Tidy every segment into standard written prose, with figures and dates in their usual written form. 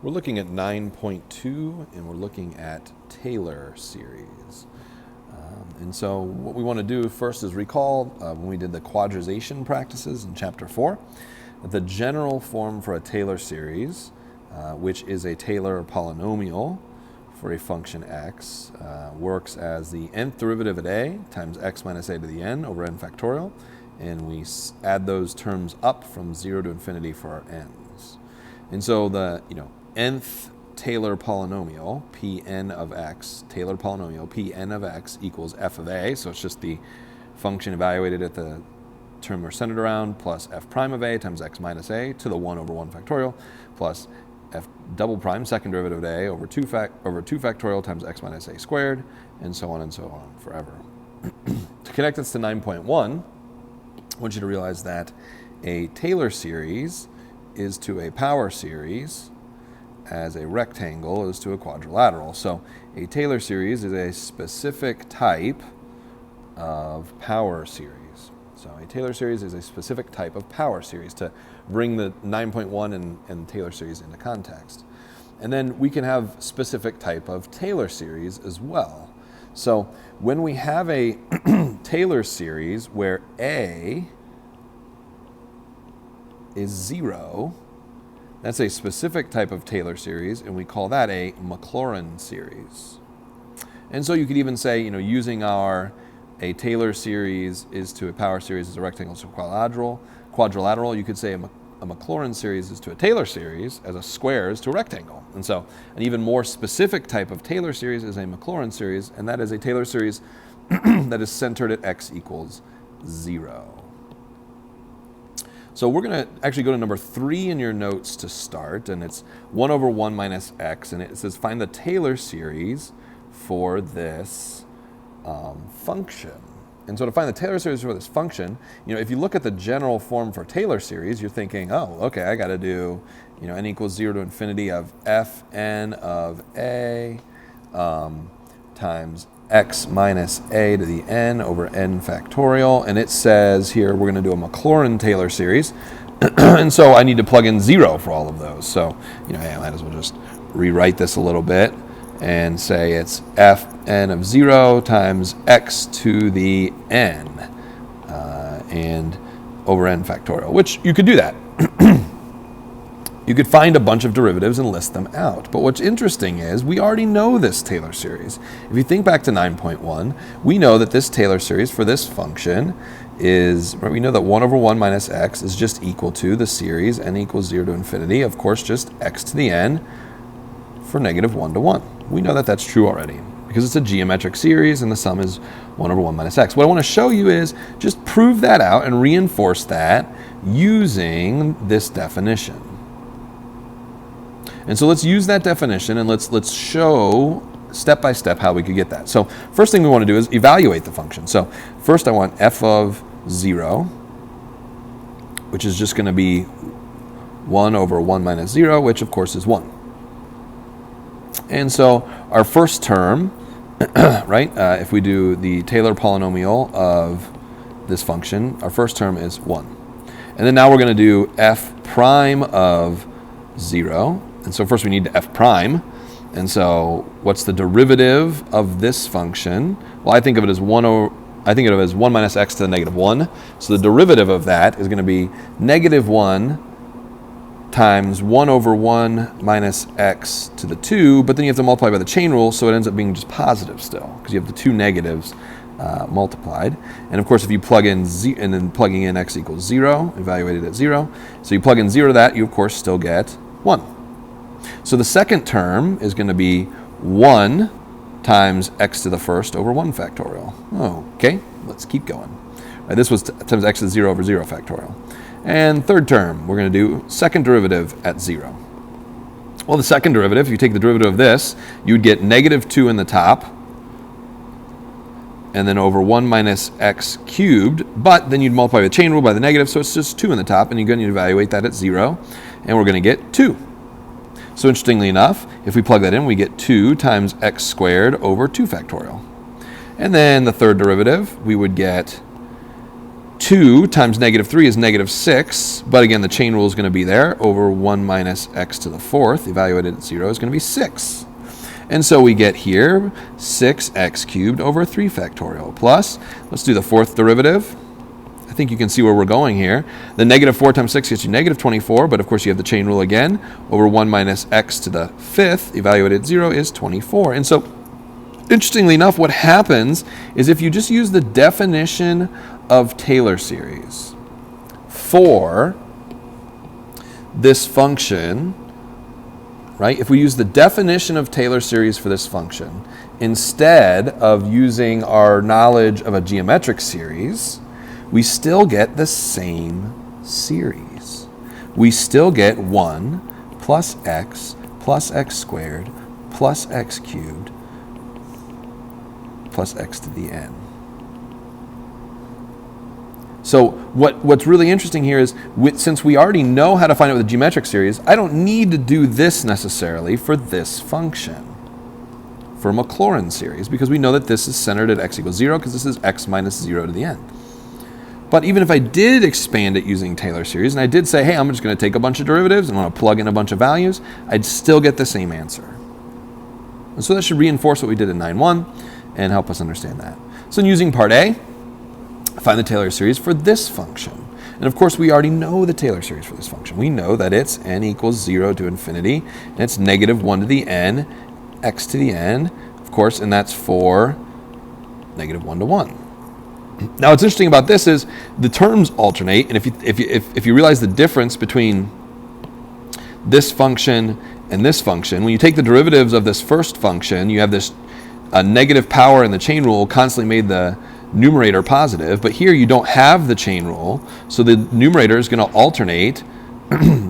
We're looking at 9.2, and we're looking at Taylor series. And so what we want to do first is recall when we did the quadrization practices in Chapter 4, that the general form for a Taylor series, which is a Taylor polynomial for a function x, works as the nth derivative at a times x minus a to the n over n factorial, and we add those terms up from 0 to infinity for our n's. And so the nth Taylor polynomial, Pn of x, Taylor polynomial, Pn of x equals f of a, so it's just the function evaluated at the term we're centered around, plus f prime of a times x minus a to the 1 over 1 factorial, plus f double prime, second derivative of a, over 2 factorial times x minus a squared, and so on forever. To connect this to 9.1, I want you to realize that a Taylor series is to a power series as a rectangle is to a quadrilateral. So a Taylor series is a specific type of power series. So a Taylor series is a specific type of power series, to bring the 9.1 and Taylor series into context. And then we can have specific type of Taylor series as well. So when we have a Taylor series where A is 0, that's a specific type of Taylor series, and we call that a Maclaurin series. And so you could even say, using a Taylor series is to a power series as a rectangle to a quadrilateral, you could say a Maclaurin series is to a Taylor series as a square is to a rectangle. And so an even more specific type of Taylor series is a Maclaurin series, and that is a Taylor series that is centered at x equals 0. So we're going to actually go to number 3 in your notes to start, and it's 1 over 1 minus x, and it says find the Taylor series for this function. And so to find the Taylor series for this function, if you look at the general form for Taylor series, you're thinking, oh, okay, I got to do, n equals 0 to infinity of fn of a times x minus a to the n over n factorial, and it says here we're going to do a Maclaurin Taylor series, and so I need to plug in 0 for all of those. So, I might as well just rewrite this a little bit and say it's fn of 0 times x to the n and over n factorial, which you could do that. You could find a bunch of derivatives and list them out. But what's interesting is we already know this Taylor series. If you think back to 9.1, we know that this Taylor series for this function is, we know that 1 over 1 minus x is just equal to the series n equals 0 to infinity, of course, just x to the n for negative 1 to 1. We know that that's true already because it's a geometric series and the sum is 1 over 1 minus x. What I want to show you is just prove that out and reinforce that using this definition. And so let's use that definition and let's show step by step how we could get that. So first thing we want to do is evaluate the function. So first I want f of 0, which is just going to be 1 over 1 minus 0, which of course is 1. And so our first term, right, if we do the Taylor polynomial of this function, our first term is 1. And then now we're going to do f prime of 0. And so first we need f prime. And so what's the derivative of this function? Well, I think of it as 1 minus x to the negative 1. So the derivative of that is going to be negative 1 times 1 over 1 minus x to the 2, but then you have to multiply by the chain rule, so it ends up being just positive still, because you have the two negatives multiplied. And of course, if you plug in and then plugging in x equals 0, evaluated at 0, so you plug in 0 to that, you of course still get 1. So the second term is going to be 1 times x to the first over 1 factorial. Okay, let's keep going. This was times x to the 0 over 0 factorial. And third term, we're going to do second derivative at 0. Well, the second derivative, if you take the derivative of this, you would get negative 2 in the top, and then over 1 minus x cubed, but then you'd multiply the chain rule by the negative, so it's just 2 in the top, and you're going to evaluate that at 0, and we're going to get 2. So interestingly enough, if we plug that in, we get 2 times x squared over 2 factorial. And then the third derivative, we would get 2 times negative 3 is negative 6, but again, the chain rule is going to be there. Over 1 minus x to the fourth, evaluated at 0, is going to be 6. And so we get here 6x cubed over 3 factorial plus, let's do the fourth derivative. I think you can see where we're going here. The negative 4 times 6 gets you negative 24, but of course you have the chain rule again. Over 1 minus x to the fifth, evaluated at 0, is 24. And so, interestingly enough, what happens is if you just use the definition of Taylor series for this function, right? If we use the definition of Taylor series for this function, instead of using our knowledge of a geometric series, we still get the same series. We still get 1 plus x squared plus x cubed plus x to the n. So what's really interesting here is, since we already know how to find out with the geometric series, I don't need to do this necessarily for this function, for Maclaurin series, because we know that this is centered at x equals 0, because this is x minus 0 to the n. But even if I did expand it using Taylor series, and I did say, hey, I'm just going to take a bunch of derivatives and I want to plug in a bunch of values, I'd still get the same answer. And so that should reinforce what we did in 9.1 and help us understand that. So in using part A, find the Taylor series for this function. And of course, we already know the Taylor series for this function. We know that it's n equals 0 to infinity, and it's negative 1 to the n, x to the n, of course, and that's for negative 1 to 1. Now, what's interesting about this is the terms alternate, and if you realize the difference between this function and this function, when you take the derivatives of this first function, you have this negative power in the chain rule constantly made the numerator positive, but here you don't have the chain rule, so the numerator is going to alternate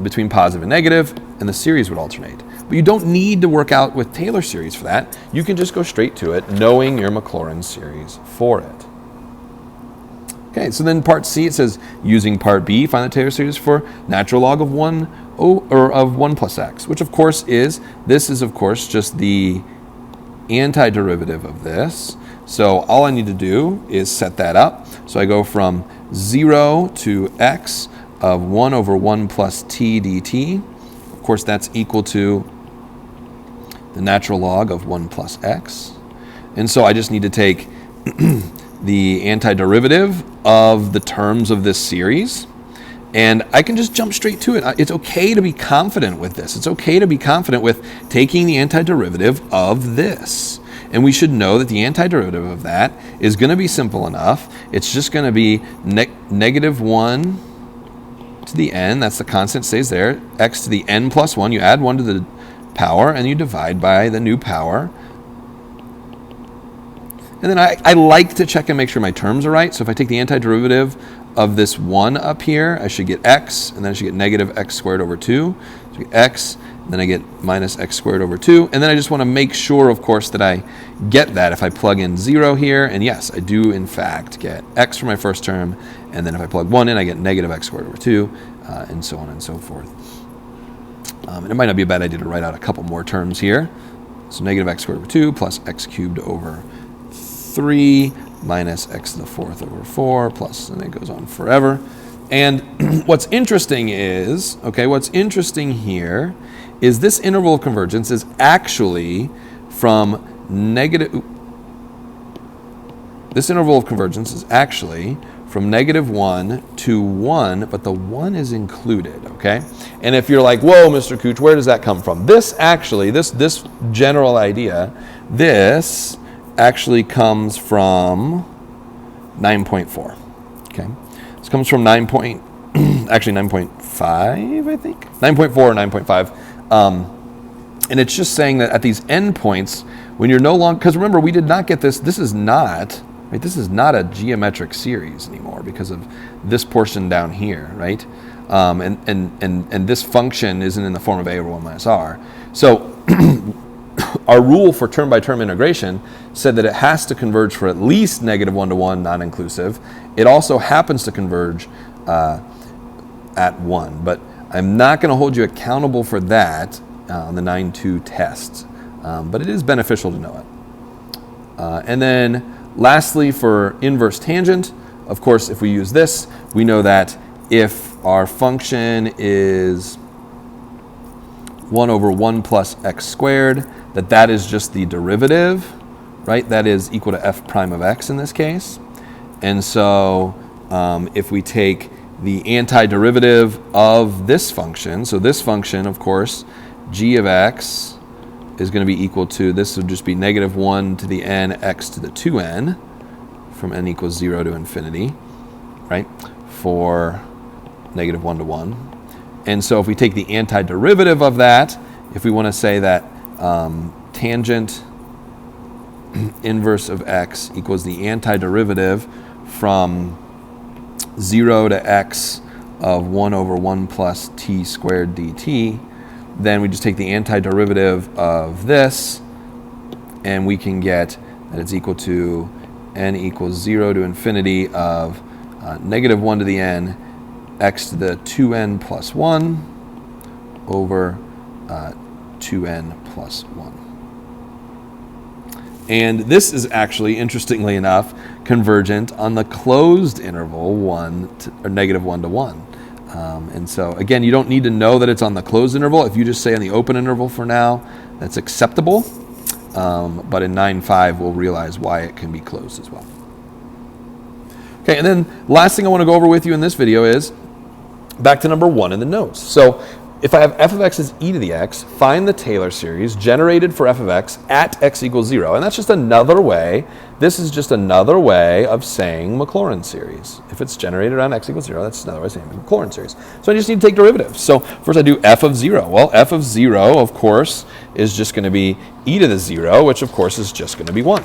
between positive and negative, and the series would alternate. But you don't need to work out with Taylor series for that. You can just go straight to it, knowing your Maclaurin series for it. Okay, so then part C, it says, using part B, find the Taylor series for natural log of 1 plus x, which of course this is of course just the antiderivative of this. So all I need to do is set that up. So I go from 0 to x of 1 over 1 plus t dt. Of course, that's equal to the natural log of 1 plus x. And so I just need to take the antiderivative of the terms of this series, and I can just jump straight to it. It's okay to be confident with this. It's okay to be confident with taking the antiderivative of this. And we should know that the antiderivative of that is going to be simple enough. It's just going to be negative 1 to the n, that's the constant, stays there, x to the n plus 1, you add 1 to the power, and you divide by the new power. And then I like to check and make sure my terms are right. So if I take the antiderivative of this 1 up here, I should get x, and then I should get negative x squared over 2. So I get x, and then I get minus x squared over 2. And then I just want to make sure, of course, that I get that if I plug in 0 here. And yes, I do, in fact, get x for my first term. And then if I plug 1 in, I get negative x squared over 2, and so on and so forth. And it might not be a bad idea to write out a couple more terms here. So negative x squared over 2 plus x cubed over 3 minus x to the fourth over 4 plus, and it goes on forever. And what's interesting is, what's interesting here is this interval of convergence is actually from this interval of convergence is actually from negative 1 to 1, but the 1 is included, okay? And if you're like, whoa, Mr. Cooch, where does that come from? This actually, this general idea, this actually comes from 9.4, okay? This comes from 9.5, I think. 9.4 or 9.5. And it's just saying that at these endpoints, when you're no longer, because remember, we did not get this, this is not a geometric series anymore because of this portion down here, right? And this function isn't in the form of a over 1 minus r. So our rule for term-by-term integration said that it has to converge for at least negative 1 to 1 non-inclusive. It also happens to converge at 1, but I'm not going to hold you accountable for that on the 9.2 test, but it is beneficial to know it. And then lastly, for inverse tangent, of course, if we use this, we know that if our function is 1 over 1 plus x squared, that is just the derivative, right? That is equal to f prime of x in this case. And so if we take the antiderivative of this function, so this function, of course, g of x is going to be equal to, this would just be negative 1 to the n x to the 2n from n equals 0 to infinity, right, for negative 1 to 1. And so if we take the antiderivative of that, if we want to say that tangent inverse of x equals the antiderivative from 0 to x of 1 over 1 plus t squared dt, then we just take the antiderivative of this, and we can get that it's equal to n equals 0 to infinity of negative 1 to the n x to the 2n plus 1 over 2n plus 1. And this is actually, interestingly enough, convergent on the closed interval negative 1 to 1. And so, again, you don't need to know that it's on the closed interval. If you just say on the open interval for now, that's acceptable. But in 9.5, we'll realize why it can be closed as well. Okay, and then last thing I want to go over with you in this video is back to number 1 in the notes. So if I have f of x as e to the x, find the Taylor series generated for f of x at x equals 0. And that's just another way, this is just another way of saying Maclaurin series. If it's generated on x equals 0, that's another way of saying Maclaurin series. So I just need to take derivatives. So first I do f of 0. Well, f of 0, of course, is just going to be e to the 0, which of course is just going to be 1.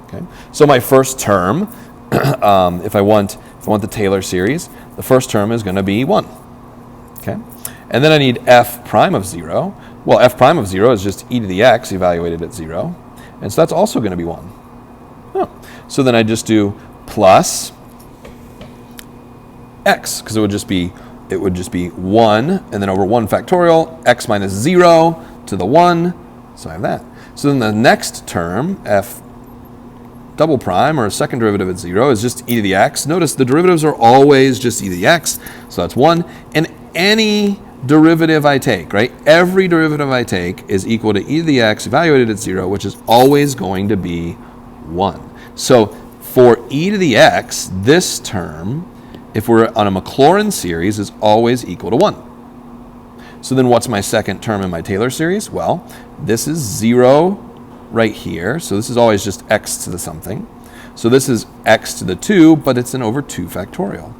Okay. So my first term, if I want the Taylor series, the first term is going to be 1. Okay. And then I need f prime of 0. Well, f prime of 0 is just e to the x evaluated at 0. And so that's also going to be 1. Oh. So then I just do plus x, because it would just be 1, and then over 1 factorial, x minus 0 to the 1. So I have that. So then the next term, f double prime, or a second derivative at 0, is just e to the x. Notice the derivatives are always just e to the x, so that's 1. And any derivative I take, right, every derivative I take is equal to e to the x evaluated at 0, which is always going to be 1. So for e to the x, this term, if we're on a Maclaurin series, is always equal to 1. So then what's my second term in my Taylor series? Well, this is 0 right here, so this is always just x to the something. So this is x to the 2, but it's an over 2 factorial,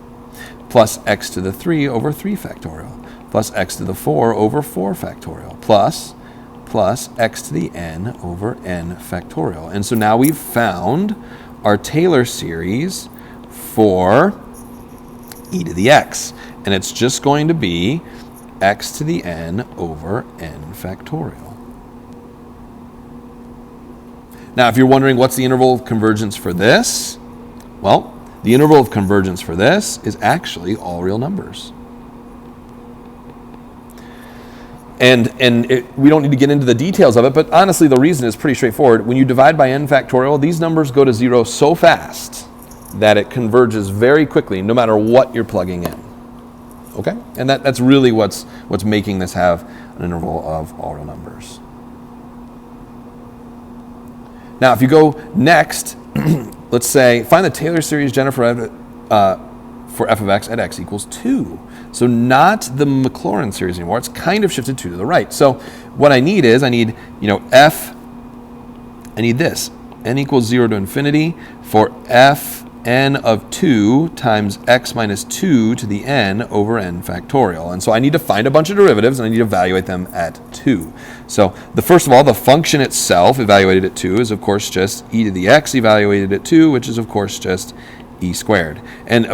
plus x to the 3 over 3 factorial, plus x to the 4 over 4 factorial, plus x to the n over n factorial. And so now we've found our Taylor series for e to the x, and it's just going to be x to the n over n factorial. Now, if you're wondering what's the interval of convergence for this, well, the interval of convergence for this is actually all real numbers. And we don't need to get into the details of it, but honestly, the reason is pretty straightforward. When you divide by n factorial, these numbers go to 0 so fast that it converges very quickly, no matter what you're plugging in. Okay? And that's really what's making this have an interval of all real numbers. Now, if you go next, let's say, find the Taylor series generated for f of x at x equals 2. So not the Maclaurin series anymore. It's kind of shifted 2 to the right. So what I need is, I need this. N equals 0 to infinity for f n of 2 times x minus 2 to the n over n factorial. And so I need to find a bunch of derivatives, and I need to evaluate them at 2. So first of all, the function itself evaluated at 2 is, of course, just e to the x evaluated at 2, which is, of course, just e squared. And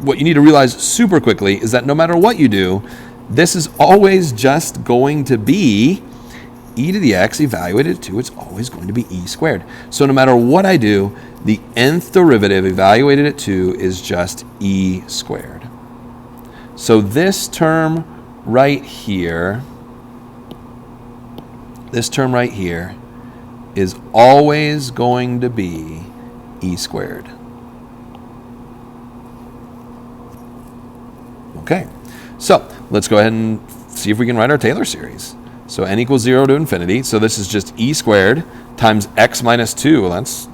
what you need to realize super quickly is that no matter what you do, this is always just going to be e to the x evaluated at 2. It's always going to be e squared. So no matter what I do, the nth derivative evaluated at 2 is just e squared. So this term right here is always going to be e squared. Okay, so let's go ahead and see if we can write our Taylor series. So n equals 0 to infinity. So this is just e squared times x minus 2. Well, that's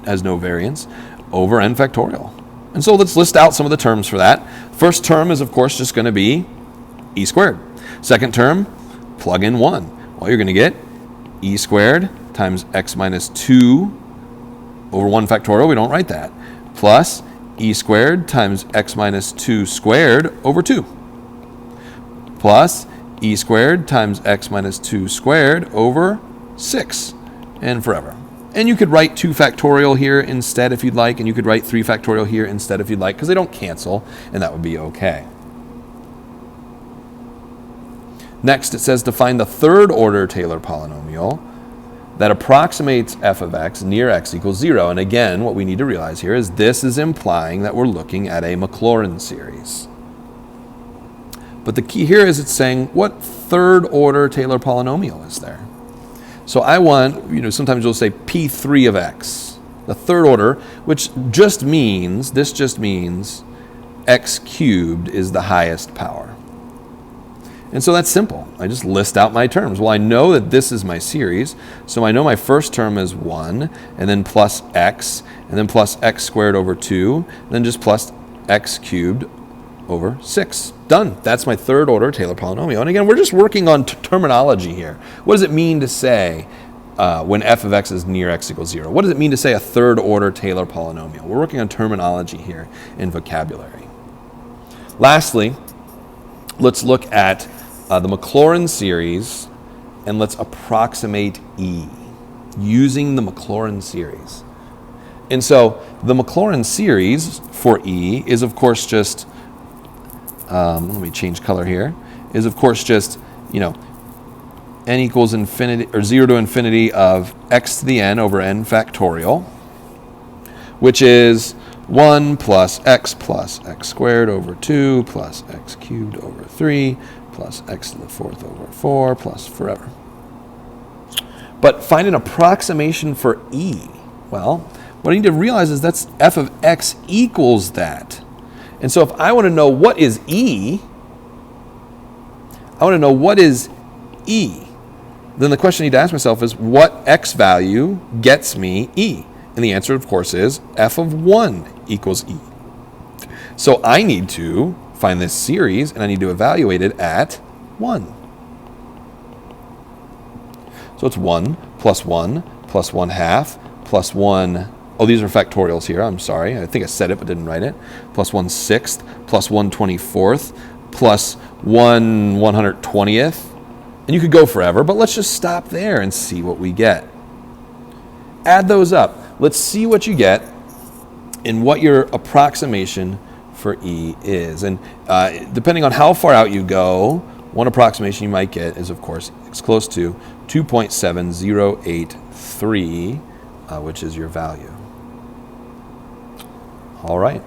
has no variance over n factorial. And so let's list out some of the terms for that. First term is, of course, just going to be e squared. Second term, plug in 1. Well, you're going to get e squared times x minus 2 over 1 factorial. We don't write that. Plus e squared times x minus 2 squared over 2. Plus e squared times x minus 2 squared over 6, and forever. And you could write 2 factorial here instead if you'd like, and you could write 3 factorial here instead if you'd like, because they don't cancel, and that would be okay. Next, it says to find the third order Taylor polynomial that approximates f of x near x equals 0. And again, what we need to realize here is this is implying that we're looking at a Maclaurin series. But the key here is it's saying, what third order Taylor polynomial is there? So I want, sometimes you'll say P3 of x, the third order, which just means x cubed is the highest power. And so that's simple. I just list out my terms. Well, I know that this is my series, so I know my first term is 1, and then plus x, and then plus x squared over 2, and then just plus x cubed over 6. Done. That's my third order Taylor polynomial. And again, we're just working on terminology here. What does it mean to say when f of x is near x equals 0? What does it mean to say a third order Taylor polynomial? We're working on terminology here in vocabulary. Lastly, let's look at the Maclaurin series, and let's approximate E using the Maclaurin series. And so the Maclaurin series for E is, of course, just, let me change color here, is, of course, just, n equals infinity, or 0 to infinity of x to the n over n factorial, which is 1 plus x squared over 2 plus x cubed over 3 plus x to the 4th over 4 plus forever. But find an approximation for E. Well, what I need to realize is that's f of x equals that. And so if I want to know what is E, then the question I need to ask myself is, what x value gets me E? And the answer, of course, is f of 1 equals E. So I need to find this series, and I need to evaluate it at 1. So it's 1 plus 1 plus 1/2 plus 1. Oh, these are factorials here. I'm sorry. I think I said it but didn't write it. Plus 1/6 plus 1/24 plus 1/120th. And you could go forever, but let's just stop there and see what we get. Add those up. Let's see what you get and what your approximation for E is. And depending on how far out you go, one approximation you might get is, of course, it's close to 2.7083, which is your value. All right.